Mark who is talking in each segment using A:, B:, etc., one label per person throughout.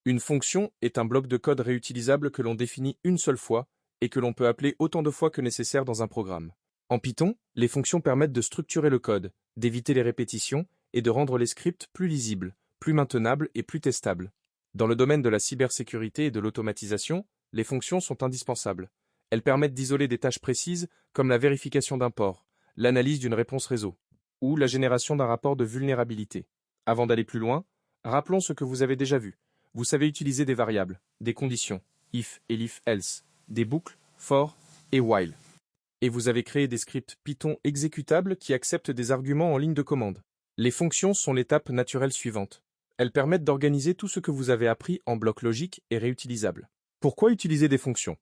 A: Une fonction est un bloc de code réutilisable que l'on définit une seule fois et que l'on peut appeler autant de fois que nécessaire dans un programme. En Python, les fonctions permettent de structurer le code, d'éviter les répétitions et de rendre les scripts plus lisibles, plus maintenables et plus testables. Dans le domaine de la cybersécurité et de l'automatisation, les fonctions sont indispensables. Elles permettent d'isoler des tâches précises comme la vérification d'un port, l'analyse d'une réponse réseau ou la génération d'un rapport de vulnérabilité. Avant d'aller plus loin, rappelons ce que vous avez déjà vu. Vous savez utiliser des variables, des conditions, if, elif, else, des boucles, for et while. Et vous avez créé des scripts Python exécutables qui acceptent des arguments en ligne de commande. Les fonctions sont l'étape naturelle suivante. Elles permettent d'organiser tout ce que vous avez appris en blocs logiques et réutilisables. Pourquoi utiliser des fonctions?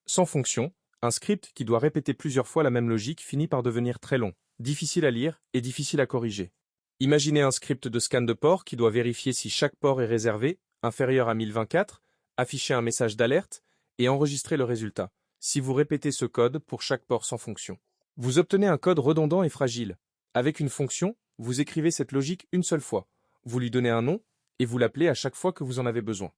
A: Sans fonction, un script qui doit répéter plusieurs fois la même logique finit par devenir très long, difficile à lire et difficile à corriger. Imaginez un script de scan de port qui doit vérifier si chaque port est réservé, inférieur à 1024, afficher un message d'alerte et enregistrer le résultat, si vous répétez ce code pour chaque port sans fonction. Vous obtenez un code redondant et fragile. Avec une fonction, vous écrivez cette logique une seule fois, vous lui donnez un nom et vous l'appelez à chaque fois que vous en avez besoin.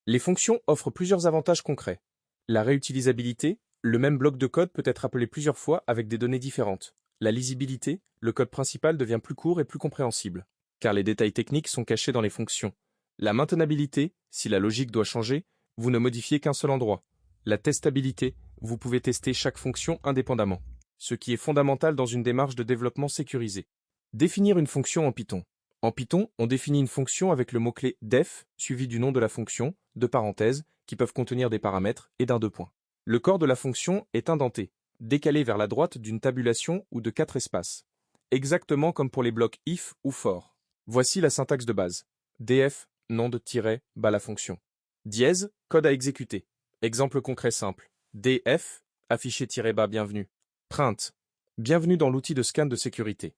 A: Les fonctions offrent plusieurs avantages concrets. La réutilisabilité, le même bloc de code peut être appelé plusieurs fois avec des données différentes. La lisibilité, le code principal devient plus court et plus compréhensible, car les détails techniques sont cachés dans les fonctions. La maintenabilité, si la logique doit changer, vous ne modifiez qu'un seul endroit. La testabilité, vous pouvez tester chaque fonction indépendamment, ce qui est fondamental dans une démarche de développement sécurisé. Définir une fonction en Python. En Python, on définit une fonction avec le mot-clé def, suivi du nom de la fonction, de parenthèses, qui peuvent contenir des paramètres, et d'un deux points. Le corps de la fonction est indenté, décalé vers la droite d'une tabulation ou de 4 espaces. Exactement comme pour les blocs if ou for. Voici la syntaxe de base. df, nom de tiret, bas la fonction. Dièse, code à exécuter. Exemple concret simple. df, affiché tiret bas bienvenue. Print, bienvenue dans l'outil de scan de sécurité.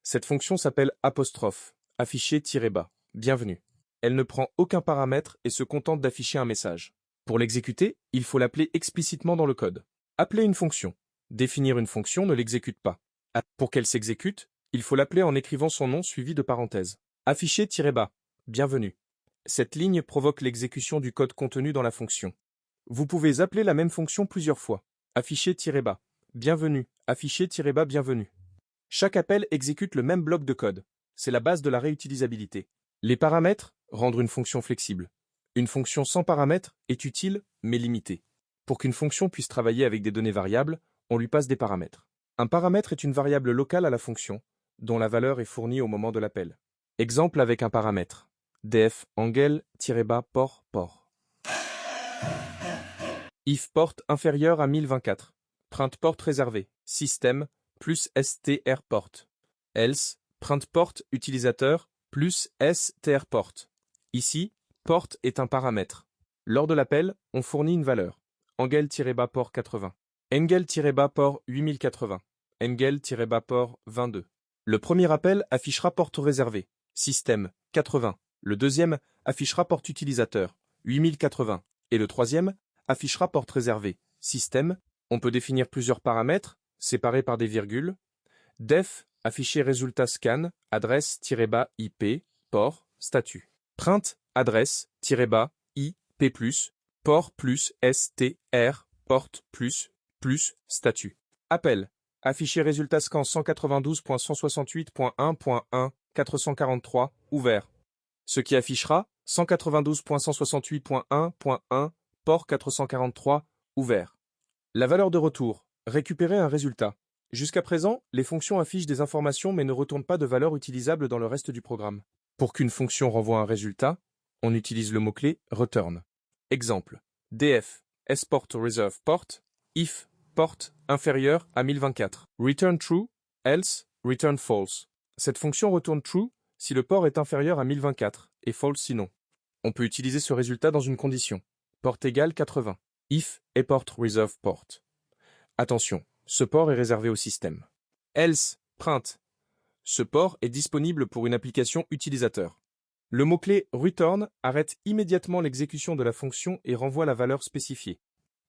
A: Cette fonction s'appelle apostrophe, affiché tiret bas, bienvenue. Elle ne prend aucun paramètre et se contente d'afficher un message. Pour l'exécuter, il faut l'appeler explicitement dans le code. Appeler une fonction. Définir une fonction ne l'exécute pas. Pour qu'elle s'exécute, il faut l'appeler en écrivant son nom suivi de parenthèses. Afficher tiret bas, bienvenue. Cette ligne provoque l'exécution du code contenu dans la fonction. Vous pouvez appeler la même fonction plusieurs fois. Afficher tiret bas, bienvenue, afficher tiret bas, bienvenue. Chaque appel exécute le même bloc de code. C'est la base de la réutilisabilité. Les paramètres, rendre une fonction flexible. Une fonction sans paramètres est utile, mais limitée. Pour qu'une fonction puisse travailler avec des données variables, on lui passe des paramètres. Un paramètre est une variable locale à la fonction, dont la valeur est fournie au moment de l'appel. Exemple avec un paramètre. def angel-port port. If port inférieur à 1024. Print port réservé. Système plus str port. Else, print port utilisateur plus str port. Ici, port est un paramètre. Lors de l'appel, on fournit une valeur. Angel-port 80. Engel-port 8080. Engel-port 22. Le premier appel affichera port réservé. Système 80. Le deuxième affichera port utilisateur 8080. Et le troisième affichera port réservé. Système, on peut définir plusieurs paramètres, séparés par des virgules. Def, afficher résultat scan, adresse-IP, port, statut. Print, adresse-IP, port plus str, port plus statut. Appel, afficher résultat scan 192.168.1.1, 443, ouvert. Ce qui affichera 192.168.1.1, port 443, ouvert. La valeur de retour, récupérer un résultat. Jusqu'à présent, les fonctions affichent des informations mais ne retournent pas de valeur utilisable dans le reste du programme. Pour qu'une fonction renvoie un résultat, on utilise le mot-clé return. Exemple, df, export reserve port, if, port inférieur à 1024. Return true, else, return false. Cette fonction retourne true si le port est inférieur à 1024 et false sinon. On peut utiliser ce résultat dans une condition. Port égale 80. If et port reserve port. Attention, ce port est réservé au système. Else, print. Ce port est disponible pour une application utilisateur. Le mot-clé return arrête immédiatement l'exécution de la fonction et renvoie la valeur spécifiée.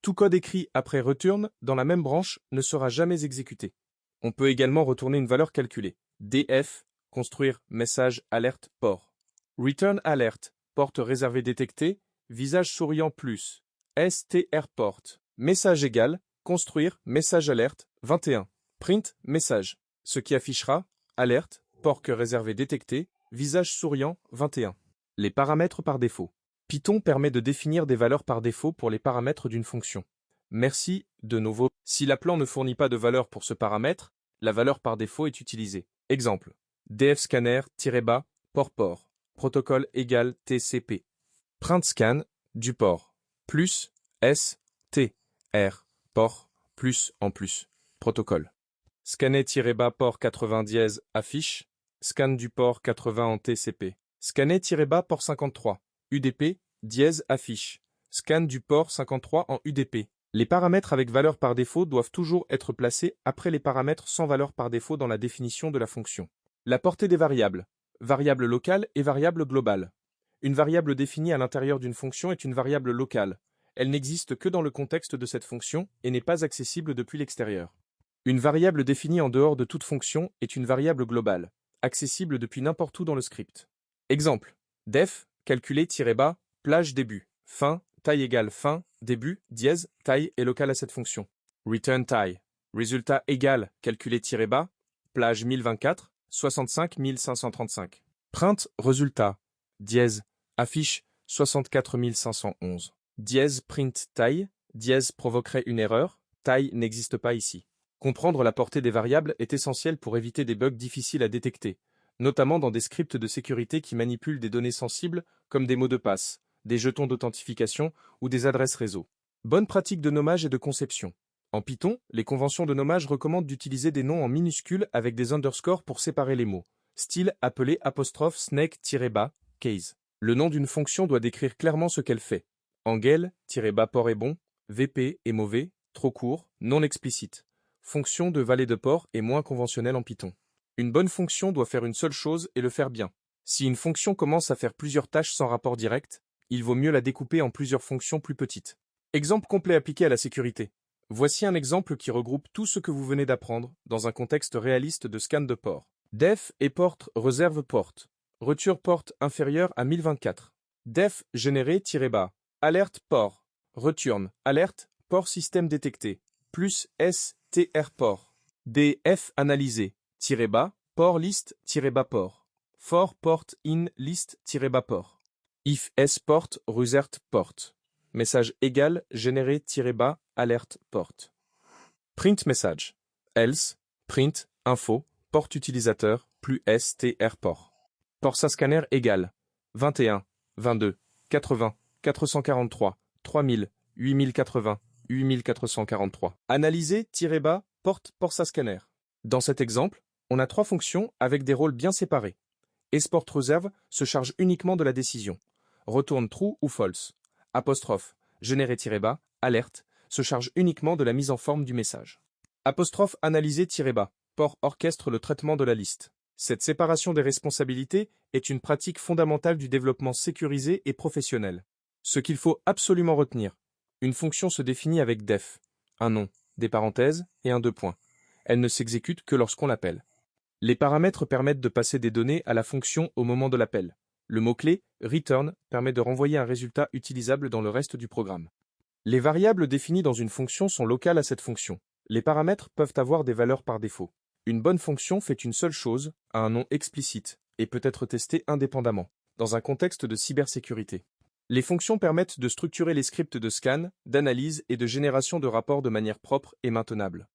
A: Tout code écrit après return dans la même branche ne sera jamais exécuté. On peut également retourner une valeur calculée. df, construire message alerte port. Return alert, porte réservée détectée visage souriant plus, strport, message égal, construire, message alerte, 21, print, message, ce qui affichera, alerte, port que réservé détecté, visage souriant, 21. Les paramètres par défaut. Python permet de définir des valeurs par défaut pour les paramètres d'une fonction. Merci, de nouveau. Si l'appelant ne fournit pas de valeur pour ce paramètre, la valeur par défaut est utilisée. Exemple, dfscanner-bas, port, protocole égale TCP. Printscan, du port, plus, S, T, R, port, plus en plus, protocole. Scanner-bas port 80 dièse affiche, scan du port 80 en TCP. Scanner-bas port 53, UDP, dièse affiche, scan du port 53 en UDP. Les paramètres avec valeur par défaut doivent toujours être placés après les paramètres sans valeur par défaut dans la définition de la fonction. La portée des variables. Variable locale et variable globale. Une variable définie à l'intérieur d'une fonction est une variable locale. Elle n'existe que dans le contexte de cette fonction et n'est pas accessible depuis l'extérieur. Une variable définie en dehors de toute fonction est une variable globale, accessible depuis n'importe où dans le script. Exemple, def, calculer-bas, plage début, fin, taille égale fin, début, dièse, taille est locale à cette fonction. Return taille, résultat égal, calculer-bas, plage 1024, 65 535. Print, résultat, dièse, affiche, 64 511. Dièse print taille, dièse provoquerait une erreur, taille n'existe pas ici. Comprendre la portée des variables est essentiel pour éviter des bugs difficiles à détecter, notamment dans des scripts de sécurité qui manipulent des données sensibles comme des mots de passe, des jetons d'authentification ou des adresses réseau. Bonne pratique de nommage et de conception. En Python, les conventions de nommage recommandent d'utiliser des noms en minuscules avec des underscores pour séparer les mots, style appelé apostrophe snake-bas, case. Le nom d'une fonction doit décrire clairement ce qu'elle fait. Angel-bas port est bon, VP est mauvais, trop court, non explicite. Fonction de valet de port est moins conventionnelle en Python. Une bonne fonction doit faire une seule chose et le faire bien. Si une fonction commence à faire plusieurs tâches sans rapport direct, il vaut mieux la découper en plusieurs fonctions plus petites. Exemple complet appliqué à la sécurité. Voici un exemple qui regroupe tout ce que vous venez d'apprendre dans un contexte réaliste de scan de port. Def et port réserve port. Rupture port inférieure à 1024. Def généré-bas. Alerte port. Return. Alerte. Port système détecté. Plus STR port. Df analysé. -bas. Port list-bas port. For port in list-bas port. If s port resert port. Message égal généré-bas alerte port. Print message. Else, print, info, port utilisateur, plus str port. Porsa scanner égal 21, 22, 80, 443, 3000, 8080, 8443. Analyser-bas porte Porsa scanner. Dans cet exemple, on a trois fonctions avec des rôles bien séparés. Export reserve se charge uniquement de la décision. Retourne true ou false. Apostrophe, générer-bas, alerte, se charge uniquement de la mise en forme du message. Apostrophe analyser-bas, port orchestre le traitement de la liste. Cette séparation des responsabilités est une pratique fondamentale du développement sécurisé et professionnel. Ce qu'il faut absolument retenir, une fonction se définit avec def, un nom, des parenthèses et un deux points. Elle ne s'exécute que lorsqu'on l'appelle. Les paramètres permettent de passer des données à la fonction au moment de l'appel. Le mot-clé return permet de renvoyer un résultat utilisable dans le reste du programme. Les variables définies dans une fonction sont locales à cette fonction. Les paramètres peuvent avoir des valeurs par défaut. Une bonne fonction fait une seule chose, à un nom explicite, et peut être testée indépendamment, dans un contexte de cybersécurité. Les fonctions permettent de structurer les scripts de scan, d'analyse et de génération de rapports de manière propre et maintenable.